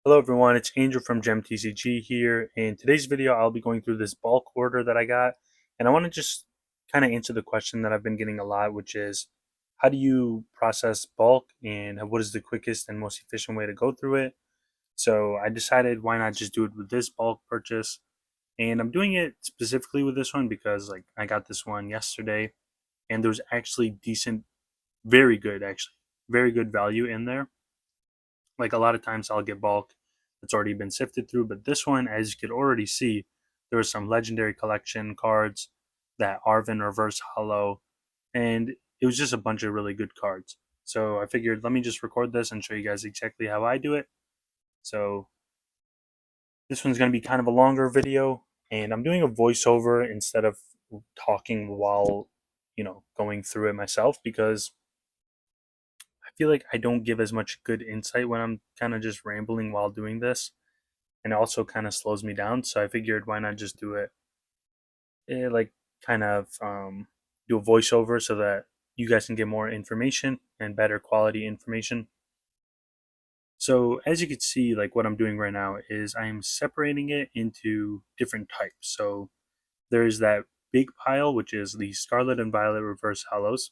Hello everyone, it's Angel from GemTCG here. In today's video, I'll be going through this bulk order that I got, and I want to just kind of answer the question that I've been getting a lot, which is how do you process bulk and what is the quickest and most efficient way to go through it? So I decided why not just do it with this bulk purchase, and I'm doing it specifically with this one because like I got this one yesterday, and there was actually decent, very good actually, very good value in there. Like a lot of times I'll get bulk that's already been sifted through, but this one, as you could already see, there were some legendary collection cards, that Arvin reverse hollow, and it was just a bunch of really good cards. So I figured let me just record this and show you guys exactly how I do it. So this one's going to be kind of a longer video, and I'm doing a voiceover instead of talking while, going through it myself because I feel like I don't give as much good insight when I'm kind of just rambling while doing this, and it also kind of slows me down. So I figured why not just do it, like kind of do a voiceover so that you guys can get more information and better quality information. So as you can see, like what I'm doing right now is I am separating it into different types. So there's that big pile, which is the Scarlet and Violet reverse hollows.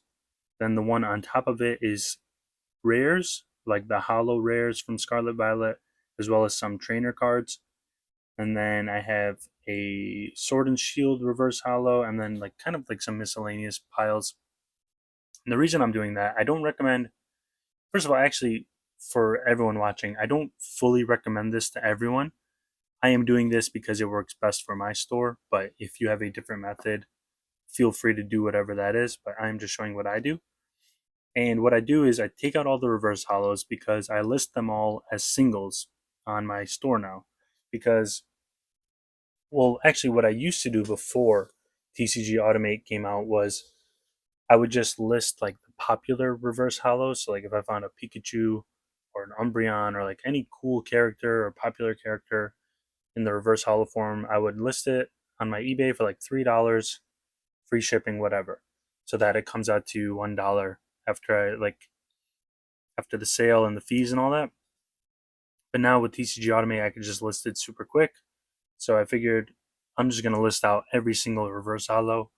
Then the one on top of it is rares, like the hollow rares from Scarlet Violet, as well as some trainer cards. And then I have a Sword and Shield reverse hollow, and then like kind of like some miscellaneous piles. And the reason I'm doing that, I don't recommend. First of all, actually, for everyone watching, I don't fully recommend this to everyone. I am doing this because it works best for my store. But if you have a different method, feel free to do whatever that is. But I'm just showing what I do. And what I do is I take out all the reverse hollows because I list them all as singles on my store now. Because, well, actually, what I used to do before TCG Automate came out was I would just list like the popular reverse hollows. So, like if I found a Pikachu or an Umbreon or like any cool character or popular character in the reverse hollow form, I would list it on my eBay for like $3, free shipping, whatever, so that it comes out to $1 after the sale and the fees and all that. But now with TCG Automate, I could just list it super quick. So I figured I'm just gonna list out every single reverse hollow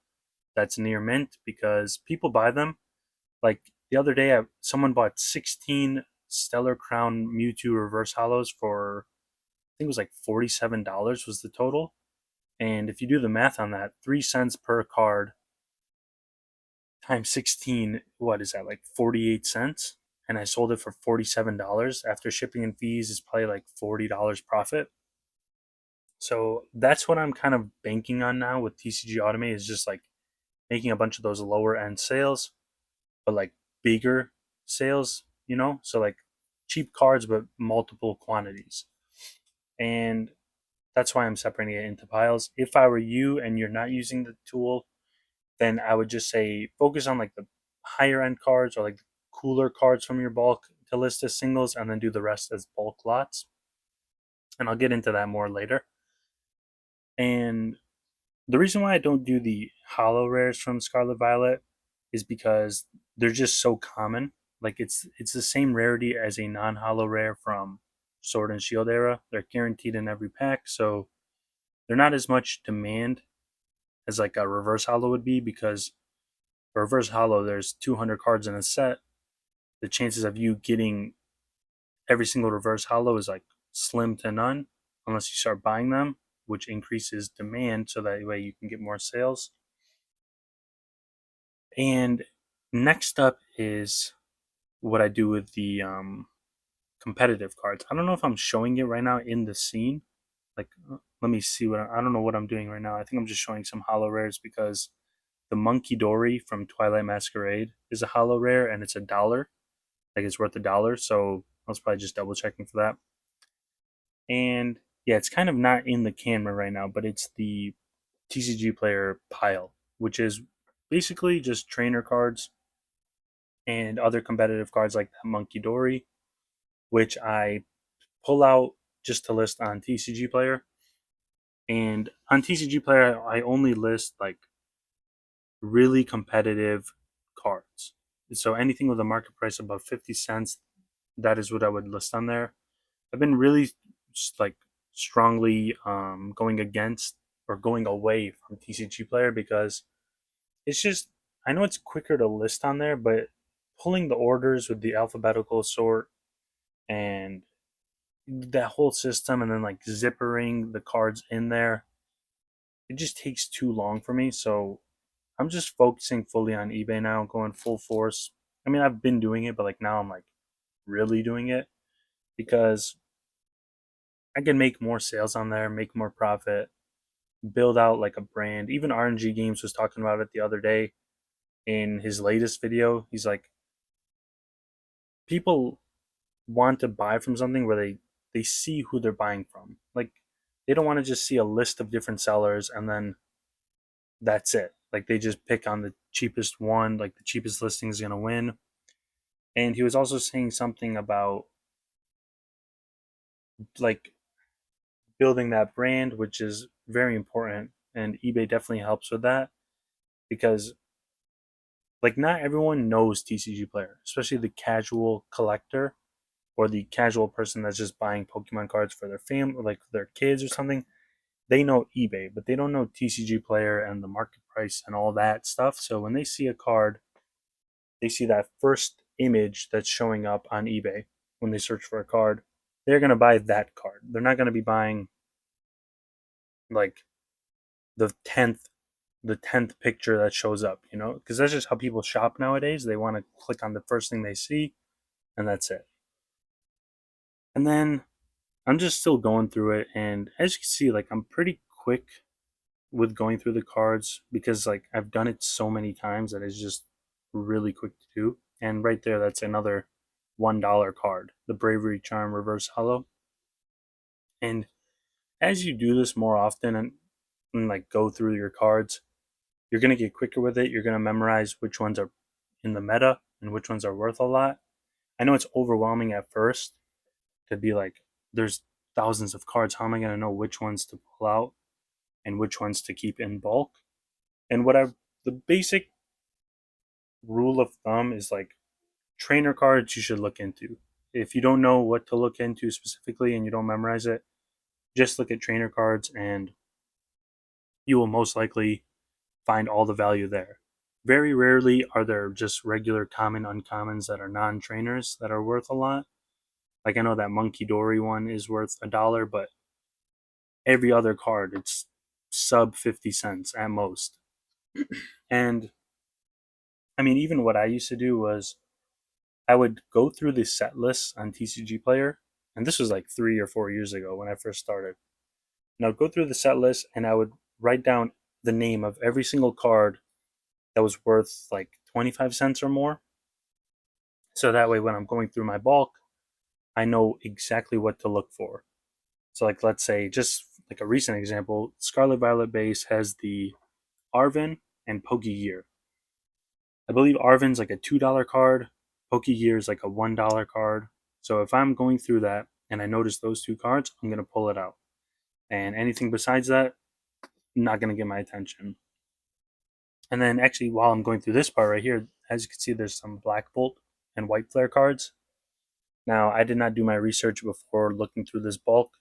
that's near mint because people buy them. Like the other day, someone bought 16 Stellar Crown Mewtwo reverse hollows for I think it was like $47 was the total. And if you do the math on that, 3 cents per card times 16, what is that, like 48 cents? And I sold it for $47 after shipping and fees is probably like $40 profit. So that's what I'm kind of banking on now with TCG Automate is just like making a bunch of those lower end sales, but like bigger sales, So like cheap cards but multiple quantities. And that's why I'm separating it into piles. If I were you and you're not using the tool, then I would just say focus on like the higher end cards or like the cooler cards from your bulk to list as singles and then do the rest as bulk lots. And I'll get into that more later. And the reason why I don't do the hollow rares from Scarlet Violet is because they're just so common. Like it's the same rarity as a non-hollow rare from Sword and Shield era. They're guaranteed in every pack, so they're not as much demand as like a reverse hollow would be because a reverse hollow there's 200 cards in a set. The chances of you getting every single reverse hollow is like slim to none unless you start buying them, which increases demand so that way you can get more sales. And next up is what I do with the competitive cards. I don't know if I'm showing it right now in the scene. Like, let me see I don't know what I'm doing right now. I think I'm just showing some hollow rares because the Monkey Dory from Twilight Masquerade is a hollow rare and it's $1. Like it's worth $1. So I was probably just double checking for that. And yeah, it's kind of not in the camera right now, but it's the TCGPlayer pile, which is basically just trainer cards and other competitive cards like that Monkey Dory, which I pull out just to list on TCGPlayer. And on TCGPlayer, I only list like really competitive cards. So anything with a market price above 50 cents, that is what I would list on there. I've been really like strongly going against or going away from TCGPlayer because it's just, I know it's quicker to list on there, but pulling the orders with the alphabetical sort and that whole system and then like zippering the cards in there, it just takes too long for me. So I'm just focusing fully on eBay now, going full force. I mean, I've been doing it, but like now I'm like really doing it because I can make more sales on there, make more profit, build out like a brand. Even RNG Games was talking about it the other day in his latest video. He's like, people want to buy from something where they see who they're buying from. Like they don't want to just see a list of different sellers and then that's it. Like they just pick on the cheapest one, like the cheapest listing is going to win. And he was also saying something about like building that brand, which is very important. And eBay definitely helps with that because like not everyone knows TCGPlayer, especially the casual collector or the casual person that's just buying Pokemon cards for their family, like their kids or something. They know eBay, but they don't know TCGPlayer and the market price and all that stuff. So when they see a card, they see that first image that's showing up on eBay when they search for a card, they're going to buy that card. They're not going to be buying like the 10th picture that shows up, because that's just how people shop nowadays. They want to click on the first thing they see and that's it. And then I'm just still going through it, and as you can see, like I'm pretty quick with going through the cards because like I've done it so many times that it's just really quick to do. And right there, that's another $1 card, the Bravery Charm Reverse Hollow. And as you do this more often and like go through your cards, you're gonna get quicker with it. You're gonna memorize which ones are in the meta and which ones are worth a lot. I know it's overwhelming at first to be like, there's thousands of cards. How am I gonna know which ones to pull out and which ones to keep in bulk? And the basic rule of thumb is like trainer cards you should look into. If you don't know what to look into specifically and you don't memorize it, just look at trainer cards and you will most likely find all the value there. Very rarely are there just regular common uncommons that are non trainers that are worth a lot. Like I know that Monkey Dory one is worth $1, but every other card it's sub 50 cents at most. And I mean, even what I used to do was I would go through the set lists on TCGPlayer, and this was like 3 or 4 years ago when I first started. And I would go through the set list and I would write down the name of every single card that was worth like 25 cents or more. So that way, when I'm going through my bulk, I know exactly what to look for. So, like, let's say, just like a recent example, Scarlet Violet base has the Arvin and Pokegear. I believe Arvin's like a $2 card, Pokegear is like a $1 card. So if I'm going through that and I notice those two cards, I'm going to pull it out. And anything besides that, not going to get my attention. And then actually, while I'm going through this part right here, as you can see, there's some Black Bolt and White Flare cards. Now, I did not do my research before looking through this bulk,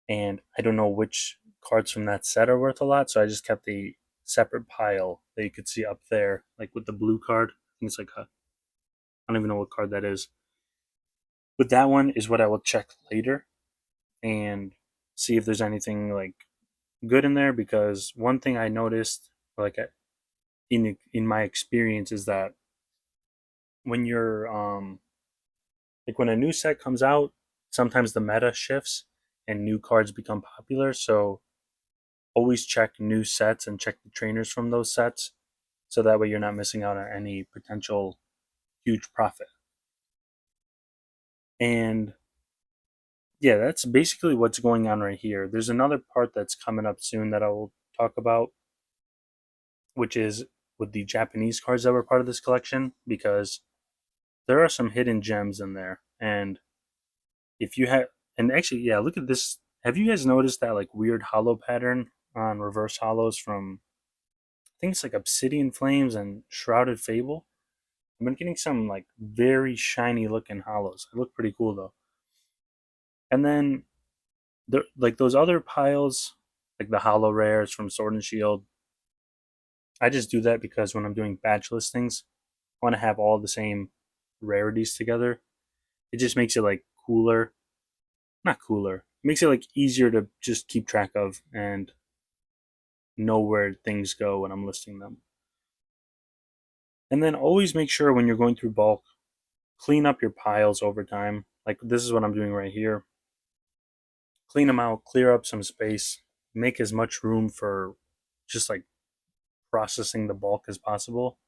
and I don't know which cards from that set are worth a lot, so I just kept a separate pile that you could see up there, like with the blue card. I think it's like I don't even know what card that is. But that one is what I will check later and see if there's anything like good in there, because one thing I noticed, like in my experience, is that when you're like when a new set comes out, sometimes the meta shifts and new cards become popular. So always check new sets and check the trainers from those sets, so that way you're not missing out on any potential huge profit. And yeah, that's basically what's going on right here. There's another part that's coming up soon that I will talk about, which is with the Japanese cards that were part of this collection, because there are some hidden gems in there. And if you have, and actually, yeah, look at this. Have you guys noticed that like weird hollow pattern on reverse hollows from, I think it's like Obsidian Flames and Shrouded Fable? I've been getting some like very shiny looking hollows. They look pretty cool though. And then like those other piles, like the hollow rares from Sword and Shield. I just do that because when I'm doing batch listings, I want to have all the same rarities together. It just makes it like cooler, not cooler. It makes it like easier to just keep track of and know where things go when I'm listing them. And then always make sure when you're going through bulk, clean up your piles over time. Like this is what I'm doing right here. Clean them out, clear up some space, make as much room for just like processing the bulk as possible.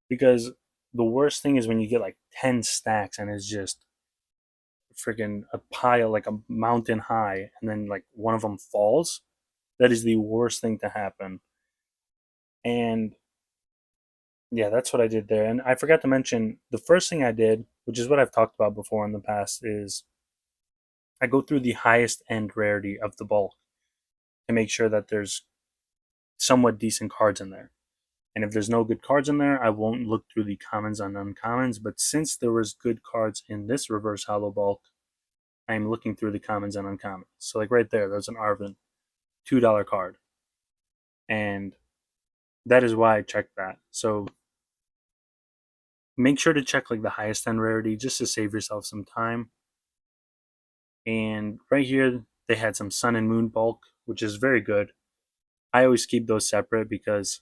Because the worst thing is when you get like 10 stacks and it's just freaking a pile, like a mountain high, and then like one of them falls. That is the worst thing to happen. And yeah, that's what I did there. And I forgot to mention the first thing I did, which is what I've talked about before in the past, is I go through the highest end rarity of the bulk to make sure that there's somewhat decent cards in there. And if there's no good cards in there, I won't look through the commons and uncommons. But since there was good cards in this reverse hollow bulk, I'm looking through the commons and uncommons. So like right there, there's an Arvin, $2 card. And that is why I checked that. So make sure to check like the highest end rarity just to save yourself some time. And right here, they had some Sun and Moon bulk, which is very good. I always keep those separate because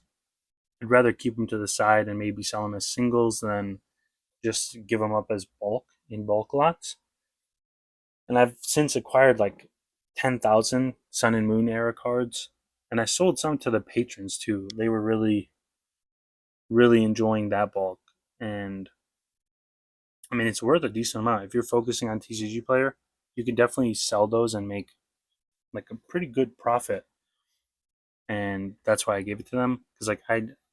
I'd rather keep them to the side and maybe sell them as singles than just give them up as bulk in bulk lots. And I've since acquired like 10,000 Sun and Moon era cards. And I sold some to the patrons too. They were really, really enjoying that bulk. And I mean, it's worth a decent amount. If you're focusing on TCGPlayer, you can definitely sell those and make like a pretty good profit. And that's why I gave it to them. Because like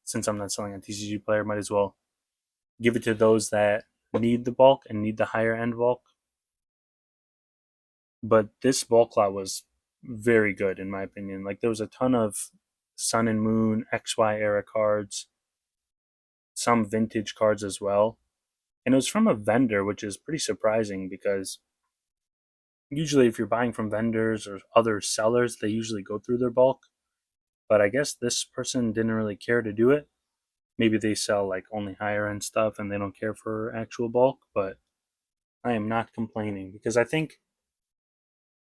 since I'm not selling on TCGPlayer, might as well give it to those that need the bulk and need the higher end bulk. But this bulk lot was very good in my opinion. Like there was a ton of Sun and Moon XY era cards, some vintage cards as well. And it was from a vendor, which is pretty surprising because usually if you're buying from vendors or other sellers, they usually go through their bulk. But I guess this person didn't really care to do it. Maybe they sell like only higher end stuff and they don't care for actual bulk, but I am not complaining because I think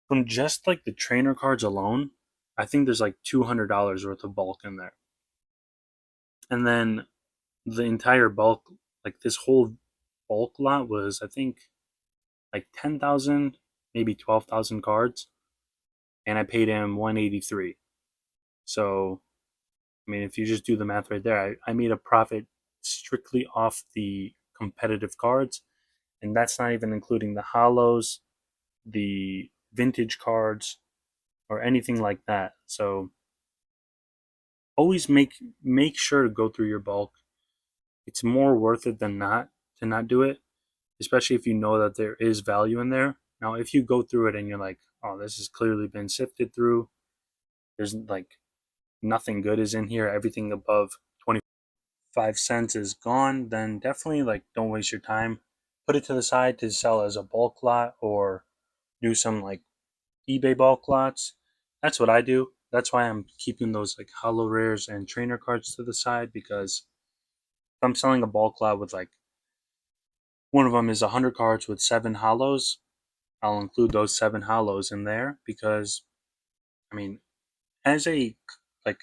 from just like the trainer cards alone, I think there's like $200 worth of bulk in there. And then the entire bulk, like this whole bulk lot was, I think, like 10,000, maybe 12,000 cards. And I paid him 183. So, I mean, if you just do the math right there, I made a profit strictly off the competitive cards. And that's not even including the hollows, the vintage cards, or anything like that. So always make sure to go through your bulk. It's more worth it than not to not do it, especially if you know that there is value in there. Now, if you go through it and you're like, "Oh, this has clearly been sifted through. There's like nothing good is in here. Everything above 25 cents is gone," then definitely like don't waste your time. Put it to the side to sell as a bulk lot or do some like eBay bulk lots. That's what I do. That's why I'm keeping those like hollow rares and trainer cards to the side because if I'm selling a bulk lot with like one of them is 100 cards with 7 hollows, I'll include those 7 hollows in there because I mean, as a like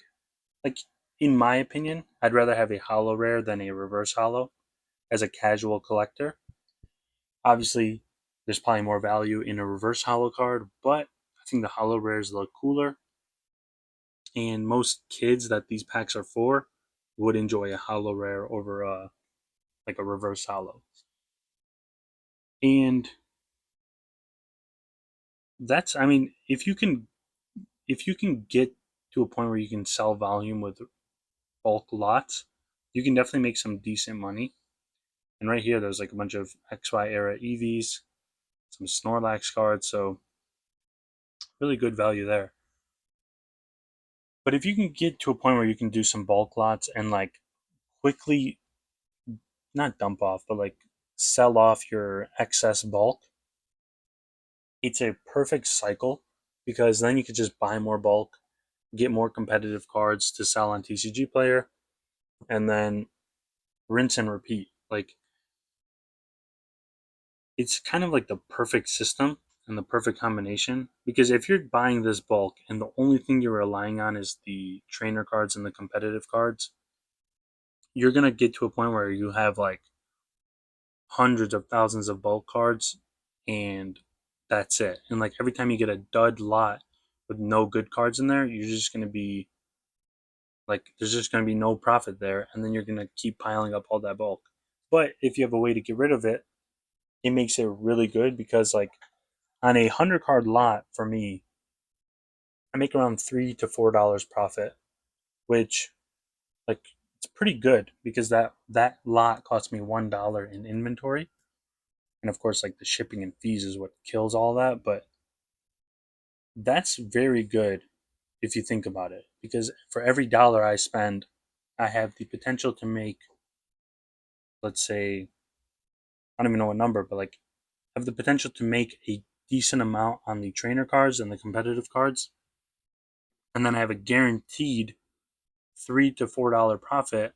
like in my opinion, I'd rather have a hollow rare than a reverse hollow as a casual collector. Obviously, there's probably more value in a reverse hollow card, but I think the hollow rares look cooler and most kids that these packs are for would enjoy a hollow rare over a like a reverse hollow. And that's I mean, if you can get to a point where you can sell volume with bulk lots, you can definitely make some decent money. And right here there's like a bunch of XY era EVs, some Snorlax cards, so really good value there. But if you can get to a point where you can do some bulk lots and like quickly not dump off, but like sell off your excess bulk, it's a perfect cycle because then you could just buy more bulk, get more competitive cards to sell on TCGPlayer, and then rinse and repeat. Like, it's kind of like the perfect system and the perfect combination, because if you're buying this bulk and the only thing you're relying on is the trainer cards and the competitive cards, you're going to get to a point where you have like hundreds of thousands of bulk cards, and that's it. And like every time you get a dud lot with no good cards in there, you're just going to be like, there's just going to be no profit there, and then you're going to keep piling up all that bulk. But if you have a way to get rid of it, it makes it really good, because like on a 100 card lot for me, I make around $3 to $4 profit, which, like, it's pretty good, because that lot costs me $1 in inventory, and of course like the shipping and fees is what kills all that. But that's very good if you think about it, because for every dollar I spend, I have the potential to make, let's say, I don't even know what number, but like, have the potential to make a decent amount on the trainer cards and the competitive cards, and then I have a guaranteed $3 to $4 profit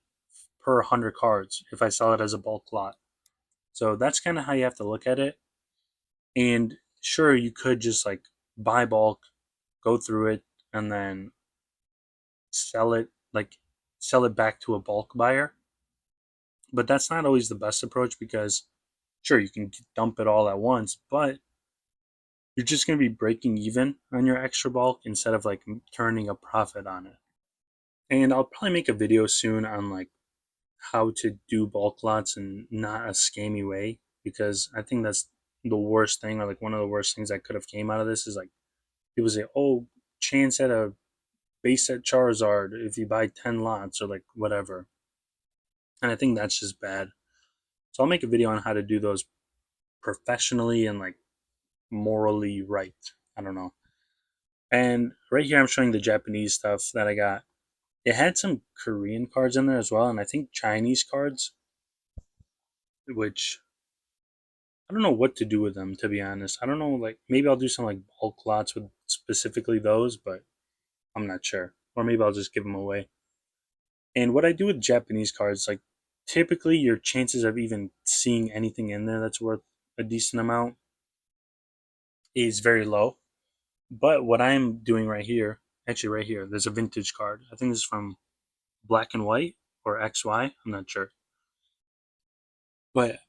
per 100 cards if I sell it as a bulk lot. So that's kind of how you have to look at it. And sure, you could just like buy bulk, go through it, and then sell it, like sell it back to a bulk buyer. But that's not always the best approach, because sure, you can dump it all at once, but you're just going to be breaking even on your extra bulk instead of like turning a profit on it. And I'll probably make a video soon on like how to do bulk lots and not a scammy way, because I think that's the worst thing, or like one of the worst things that could have came out of this is like people say, "Oh, chance at a base set Charizard if you buy 10 lots," or like whatever. And I think that's just bad. So I'll make a video on how to do those professionally and like morally right. I don't know. And right here I'm showing the Japanese stuff that I got. It had some Korean cards in there as well, and I think Chinese cards, which I don't know what to do with them, to be honest. I don't know, like maybe I'll do some like bulk lots with specifically those, but I'm not sure. Or maybe I'll just give them away. And what I do with Japanese cards, like typically your chances of even seeing anything in there that's worth a decent amount is very low. But what I'm doing right here, actually right here, there's a vintage card. I think this is from Black and White or XY. I'm not sure. But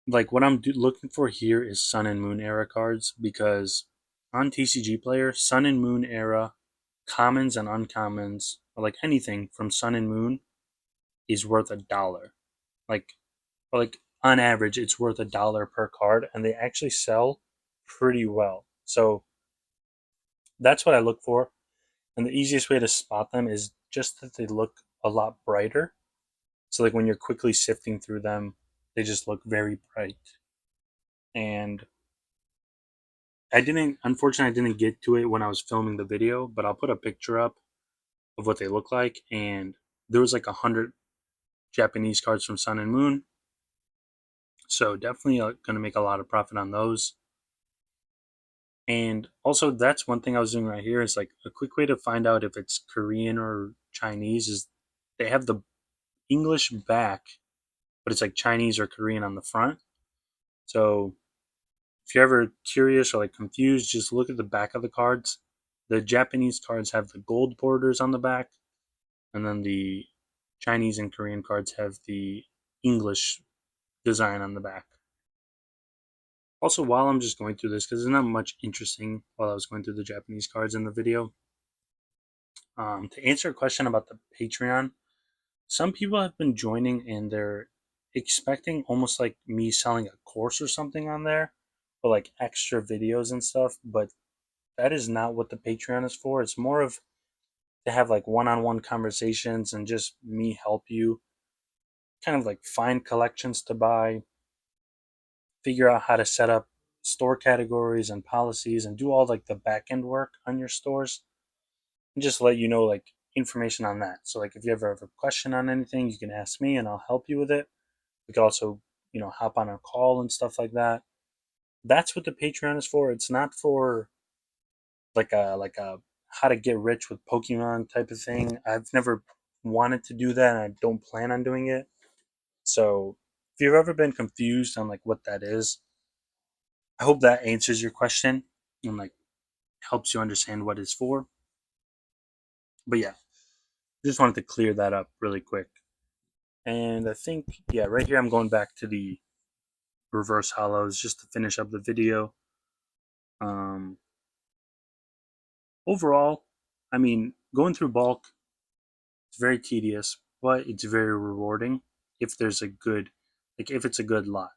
like what I'm looking for here is Sun and Moon era cards, because on TCGPlayer, Sun and Moon era commons and uncommons, or like anything from Sun and Moon, is worth $1. Like, or like on average, it's worth $1 per card, and they actually sell pretty well. So that's what I look for. And the easiest way to spot them is just that they look a lot brighter. So like when you're quickly sifting through them, they just look very bright. And unfortunately, I didn't get to it when I was filming the video, but I'll put a picture up of what they look like. And there was like 100 Japanese cards from Sun and Moon. So definitely going to make a lot of profit on those. And also, that's one thing I was doing right here is like a quick way to find out if it's Korean or Chinese is they have the English back, but it's like Chinese or Korean on the front. So if you're ever curious or like confused, just look at the back of the cards. The Japanese cards have the gold borders on the back, and then the Chinese and Korean cards have the English design on the back. Also, while I'm just going through this, because there's not much interesting while I was going through the Japanese cards in the video, to answer a question about the Patreon, some people have been joining and they're expecting almost like me selling a course or something on there, or like extra videos and stuff, but that is not what the Patreon is for. It's more of to have like one-on-one conversations and just me help you kind of like find collections to buy, figure out how to set up store categories and policies, and do all like the back end work on your stores, and just let you know like information on that. So like if you ever have a question on anything, you can ask me and I'll help you with it. We could also, hop on a call and stuff like that. That's what the Patreon is for. It's not for like a how to get rich with Pokemon type of thing. I've never wanted to do that, and I don't plan on doing it. So if you've ever been confused on like what that is, I hope that answers your question and like helps you understand what it's for. But yeah, just wanted to clear that up really quick. And I think, yeah, right here I'm going back to the reverse hollows just to finish up the video. Um, Overall, I mean, going through bulk, it's very tedious, but it's very rewarding if there's a good, like if it's a good lot.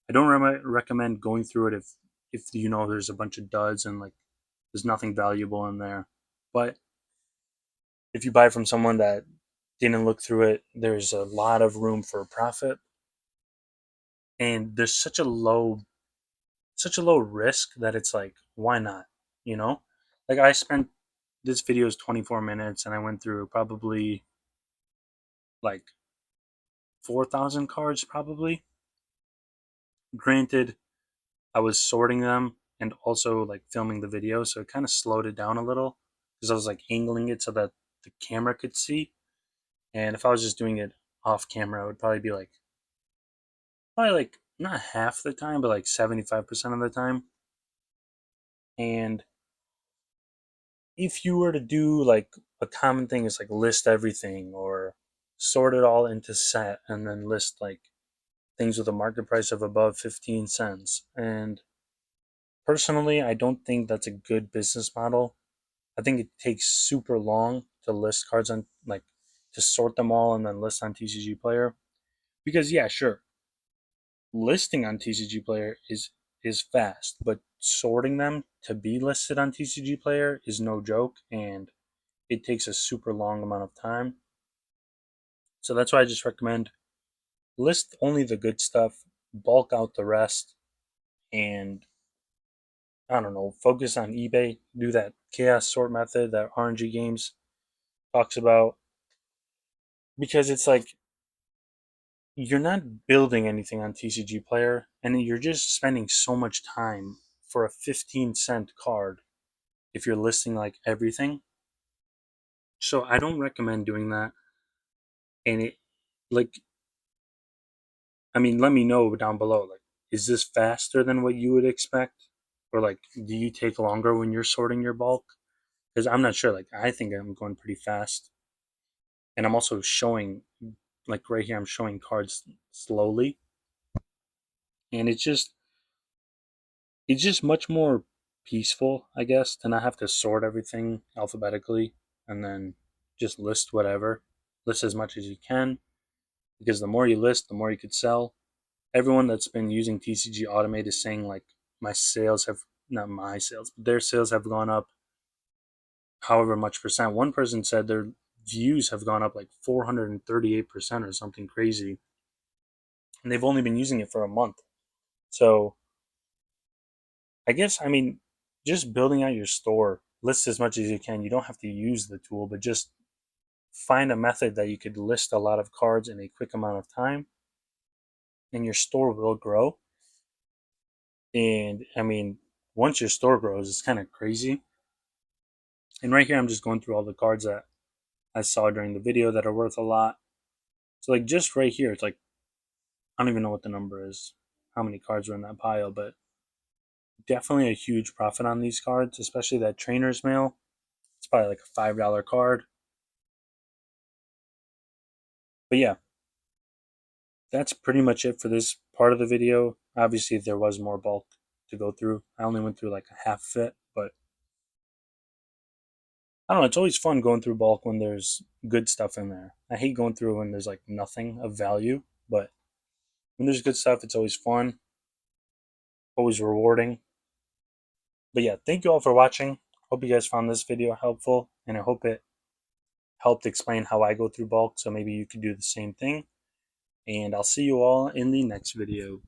I don't recommend going through it if you know there's a bunch of duds and like there's nothing valuable in there. But if you buy from someone that didn't look through it, there's a lot of room for profit, and there's such a low risk that it's like, why not? You know, like I spent this video is 24 minutes, and I went through probably like 4,000 cards, probably. Granted, I was sorting them and also like filming the video, so it kind of slowed it down a little because I was like angling it so that the camera could see. And if I was just doing it off camera, it would probably like not half the time, but like 75% of the time. And if you were to do like a common thing is like list everything or sort it all into set and then list like things with a market price of above 15 cents. And personally, I don't think that's a good business model. I think it takes super long to list cards on like to sort them all and then list on TCGPlayer. Because yeah, sure, listing on TCGPlayer is fast, but sorting them to be listed on TCGPlayer is no joke, and it takes a super long amount of time. So that's why I just recommend list only the good stuff, bulk out the rest, and I don't know, focus on eBay. Do that chaos sort method that RNG Games talks about, because it's like you're not building anything on TCGPlayer, and you're just spending so much time for a 15-cent card if you're listing like everything. So I don't recommend doing that. And it, like, I mean, let me know down below. Like, is this faster than what you would expect? Or like, do you take longer when you're sorting your bulk? Because I'm not sure. Like, I think I'm going pretty fast. And I'm also showing, like right here, I'm showing cards slowly. And it's just much more peaceful, I guess, to not have to sort everything alphabetically and then just list whatever. List as much as you can, because the more you list, the more you could sell. Everyone that's been using TCG Automate is saying like my sales have not my sales, but their sales have gone up however much percent. One person said their views have gone up like 438% or something crazy, and they've only been using it for a month. So I guess, I mean, just building out your store, list as much as you can. You don't have to use the tool, but just find a method that you could list a lot of cards in a quick amount of time, and your store will grow. And I mean, once your store grows, it's kind of crazy. And right here, I'm just going through all the cards that I saw during the video that are worth a lot. So, like, just right here, it's like, I don't even know what the number is, how many cards are in that pile, but definitely a huge profit on these cards, especially that trainer's mail. It's probably like a $5 card. But yeah, that's pretty much it for this part of the video. Obviously, there was more bulk to go through. I only went through like a half of it, but I don't know. It's always fun going through bulk when there's good stuff in there. I hate going through when there's like nothing of value, but when there's good stuff, it's always fun, always rewarding. But yeah, thank you all for watching. Hope you guys found this video helpful, and I hope it helped explain how I go through bulk, so maybe you could do the same thing. And I'll see you all in the next video.